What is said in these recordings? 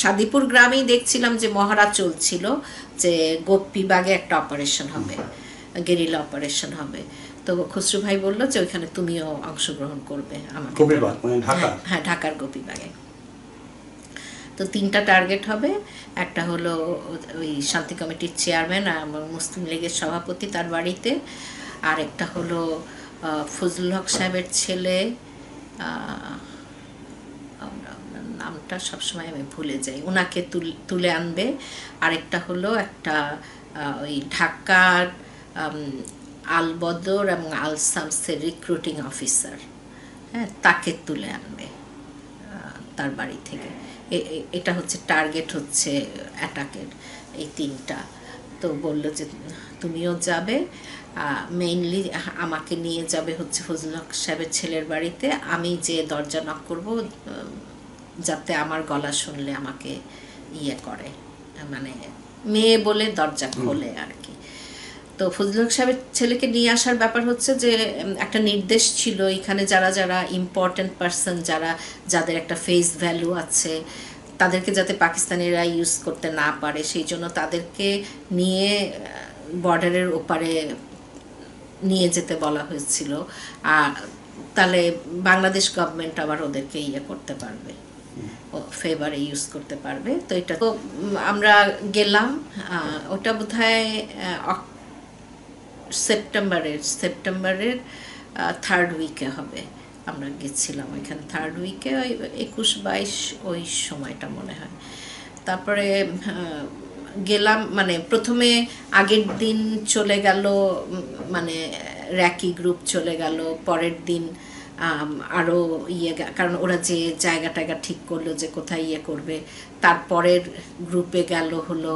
সাদিপুর গ্রামেই দেখছিলাম যে মহড়া চলছিল যে গোপীবাগে একটা অপারেশন হবে, গেরিলা অপারেশন হবে। তো খসরু ভাই বললো যে ওইখানে তুমিও অংশগ্রহণ করবে আমাকে। হ্যাঁ, ঢাকার গোপীবাগে। তো 3টা টার্গেট হবে। একটা হলো ওই শান্তি কমিটির চেয়ারম্যান আর মুসলিম লীগের সভাপতি তার বাড়িতে, আর একটা হলো ফজলুল হক সাহেবের ছেলে, নামটা সবসময় আমি ভুলে যাই, ওনাকে তুলে আনবে। আরেকটা হলো একটা ওই ঢাকার আল বদর এবং আল শামসের রিক্রুটিং অফিসার, হ্যাঁ, তাকে তুলে আনবে তার বাড়ি থেকে। এটা হচ্ছে টার্গেট, হচ্ছে অ্যাটাকের এই 3টা। তো বললো যে তুমিও যাবে, মেইনলি আমাকে নিয়ে যাবে হচ্ছে ফজলুল হক সাহেবের ছেলের বাড়িতে। আমি যে দরজা নক করবো যাতে আমার গলা শুনলে আমাকে ইয়ে করে, মানে মেয়ে বলে দরজা খোলে আর কি। তো ফজলুল হক সাহেবের ছেলেকে নিয়ে আসার ব্যাপার হচ্ছে যে একটা নির্দেশ ছিল এখানে যারা যারা ইম্পর্টেন্ট পারসন, যাদের একটা ফেস ভ্যালু আছে, তাদেরকে যাতে পাকিস্তানিরা ইউজ করতে না পারে, সেই জন্য তাদেরকে নিয়ে বর্ডারের ওপারে নিয়ে যেতে বলা হয়েছিল। আর তাহলে বাংলাদেশ গভর্নমেন্ট আবার ওদেরকে ইয়ে করতে পারবে, ফেভারে ইউজ করতে পারবে। তো এটা তো আমরা গেলাম, ওটা বোধহয় সেপ্টেম্বরের 3rd উইকে হবে। আমরা গেছিলাম ওইখানে 3rd উইকে, ওই 21-22 ওই সময়টা মনে হয়। তারপরে গেলাম, মানে প্রথমে আগের দিন চলে গেল, মানে র্যাকি গ্রুপ চলে গেল। পরের দিন আরও ইয়ে, কারণ ওরা যে জায়গা ঠিক করলো যে কোথায় ইয়ে করবে, তারপরের গ্রুপে গেল হলো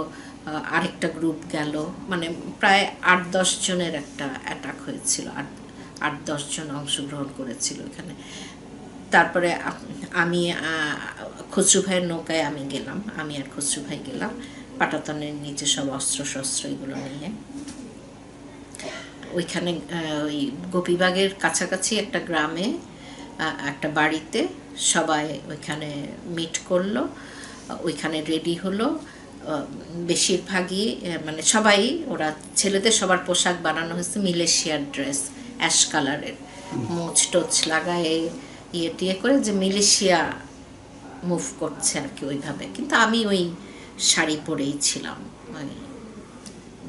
আরেকটা গ্রুপ গেল, মানে প্রায় 8-10 জনের একটা অ্যাটাক হয়েছিল, 8-10 জন অংশগ্রহণ করেছিল এখানে। তারপরে আমি খসরু ভাইয়ের নৌকায় আমি আর খসরু ভাই গেলাম পাটাতনের নিচে সব অস্ত্র এগুলো নিয়ে। ওইখানে ওই গোপীবাগের কাছাকাছি একটা গ্রামে একটা বাড়িতে সবাই ওইখানে মিট করলো, ওইখানে রেডি হলো। বেশিরভাগই মানে সবাই, ওরা ছেলেদের সবার পোশাক বানানো হয়েছে মিলেশিয়ার ড্রেস, অ্যাশ কালারের, মোচ টোচ লাগায় ইয়ে করে যে মিলেশিয়া মুভ করছে আর কি ওইভাবে। কিন্তু আমি ওই শাড়ি পরেই ছিলাম, ওই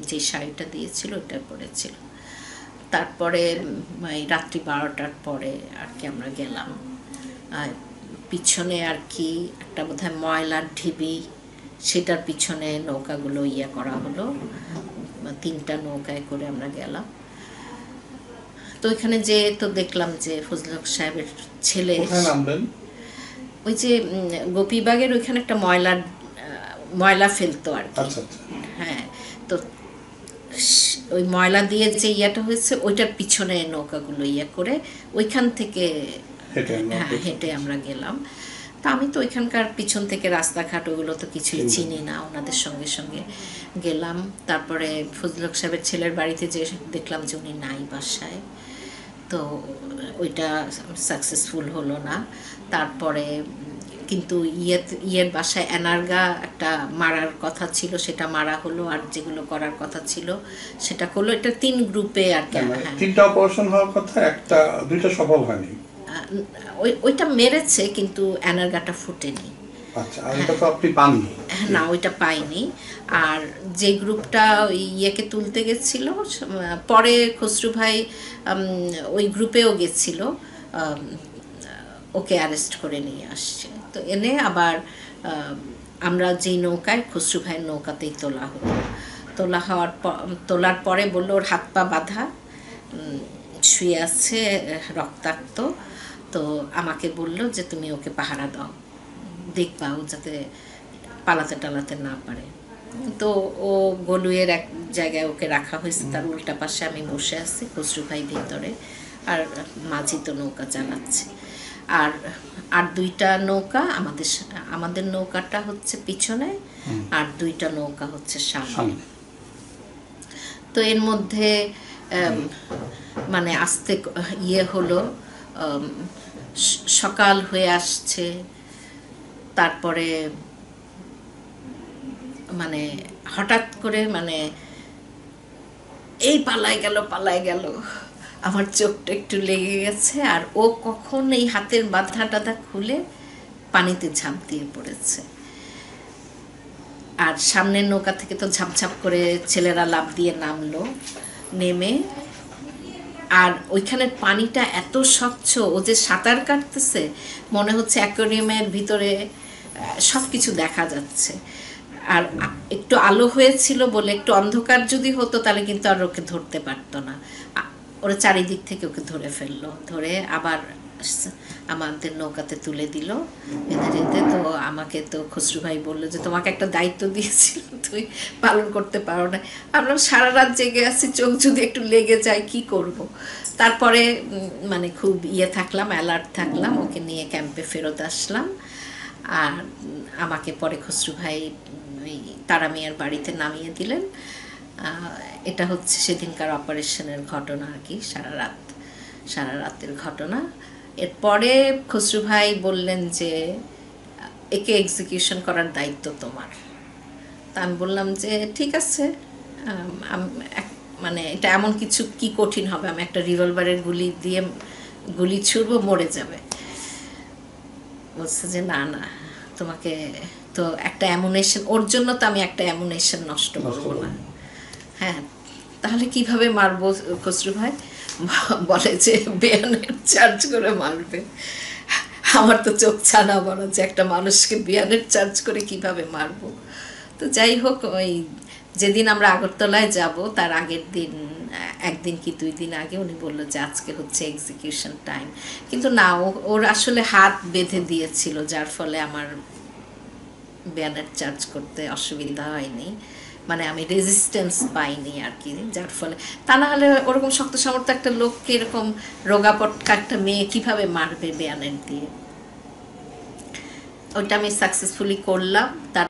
যে শাড়িটা দিয়েছিল ওইটা পরেছিল। তারপরে রাত্রি 12টার পরে আর কি আমরা গেলাম। পিছনে আর কি একটা বোধহয় ময়লার ঢিবি, সেটার পিছনে নৌকাগুলো ইয়ে করা হলো, 3টা নৌকায় করে আমরা গেলাম। তো ওইখানে যে তো দেখলাম যে ফজলুল হক সাহেবের ছেলে, ওই যে গোপীবাগের ওইখানে একটা ময়লা ফেলতো আর কি, হ্যাঁ, তো ওই ময়লা দিয়ে যে ইয়েটা হয়েছে ওইটার পিছনে নৌকাগুলো ইয়ে করে ওইখান থেকে হেঁটে আমরা গেলাম। তা আমি তো ওইখানকার পিছন থেকে রাস্তাঘাট ওগুলো তো কিছুই চিনি না, ওনাদের সঙ্গে সঙ্গে গেলাম। তারপরে ফজলুল হক সাহেবের ছেলের বাড়িতে যে দেখলাম যে উনি নাই বাসায়, তো ওইটা সাকসেসফুল হলো না। তারপরে কিন্তু ইয়ের বাসায় এনার্গা একটা মারার কথা ছিল, সেটা মারা হলো, আর যেগুলো করার কথা ছিল সেটা করলো। এটা 3 গ্রুপে আর কি, 3টা অপারেশন হওয়ার কথা, 2টা সফল হয়নি। ওইটা মেরেছে কিন্তু এনার্গাটা ফুটেনি। আচ্ছা, আর এটা তো আপনি পাননি? না, ওইটা পাইনি। আর যে গ্রুপটা ইয়েকে তুলতে গেছিল, পরে খসরু ভাই ওই গ্রুপেও গেছিল, ওকে অ্যারেস্ট করে নিয়ে আসছে। তো এনে আবার আমরা যেই নৌকায়, খসরু ভাইয়ের নৌকাতেই তোলার পরে বললো ওর হাত পা বাঁধা, শুয়ে আছে রক্তাক্ত। তো আমাকে বললো যে তুমি ওকে পাহারা দাও, দেখবা ও যাতে পালাতে না পারে। তো ও গলুয়ের এক জায়গায় ওকে রাখা হয়েছে, তার উল্টা পাশে আমি বসে আছি, খসরু ভাই ভিতরে, আর মাঝি তো নৌকা চালাচ্ছে। আর 2টা নৌকা, আমাদের নৌকাটা হচ্ছে পিছনে, আর 2টা নৌকা হচ্ছে সামনে। তো এর মধ্যে মানে আস্তে ইয়ে হলো, সকাল হয়ে আসছে। তারপরে মানে হঠাৎ করে মানে এই পালায় গেল, আমার চোখটা একটু লেগে গেছে। আর ও কখন এই হাতের বাঁধা টাধা খুলে পানিতে ঝাঁপ দিয়ে পড়েছে। আর সামনের নৌকা থেকে তো ঝাপঝাপ করে ছেলেরা লাফ দিয়ে নামলো, নেমে আর ওইখানের পানিটা এত স্বচ্ছ, ও যে সাঁতার কাটতেছে মনে হচ্ছে অ্যাকোয়ারিয়ামের ভিতরে সব কিছু দেখা যাচ্ছে। আর একটু আলো হয়েছিল বলে, একটু অন্ধকার যদি হতো তাহলে কিন্তু আর ওকে ধরতে পারতো না। ওরা চারিদিক থেকে ওকে ধরে ফেললো, ধরে আবার আমাদের নৌকাতে তুলে দিল বেঁধে রেঁধে। তো আমাকে তো খসরু ভাই বললো যে তোমাকে একটা দায়িত্ব দিয়েছিল, তুমি পালন করতে পারো না। আমরা সারা রাত জেগে আছি, চোখ যদি একটু লেগে যায় কি করব। তারপরে মানে খুব থাকলাম, অ্যালার্ট থাকলাম, ওকে নিয়ে ক্যাম্পে ফেরত আসলাম। আর আমাকে পরে খসরু ভাই ওই তারা মিয়ার বাড়িতে নামিয়ে দিলেন। এটা হচ্ছে সেদিনকার অপারেশনের ঘটনা আর কি, সারা রাতের ঘটনা। এরপরে খসরু ভাই বললেন যে একে এক্সিকিউশন করার দায়িত্ব তোমার। তা আমি বললাম যে ঠিক আছে, মানে এটা এমন কিছু কি কঠিন হবে, আমি একটা রিভলভারের গুলি ছুড়বো, মরে যাবে। বলছে যে না না, তোমাকে তো একটা অ্যামুনেশন, ওর জন্য তো আমি একটা অ্যামুনেশন নষ্ট করবো না। হ্যাঁ, তাহলে কিভাবে মারবো খসরু ভাই? বলে যে বিয়ানের চার্জ করে মারবে। আমার তো চোখ ছানা বড় যে একটা মানুষকে বিয়ানের চার্জ করে কিভাবে মারবো। তো যাই হোক, ওই যেদিন আমরা আগরতলায় যাব তার আগের দিন, একদিন কি 2 দিন আগে উনি বললো যে আজকে হচ্ছে এক্সিকিউশন টাইম। কিন্তু না, ওর আসলে হাত বেঁধে দিয়েছিল, যার ফলে আমার বিয়ানের চার্জ করতে অসুবিধা হয়নি, মানে আমি রেজিস্ট্যান্স পাইনি আর কি। যার ফলে তা না হলে ওরকম শক্ত সামর্থ্য একটা লোককে এরকম রোগাপটকা একটা মেয়ে কিভাবে মারবে বিয়ানের দিয়ে। ওইটা আমি সাকসেসফুলি করলাম। তার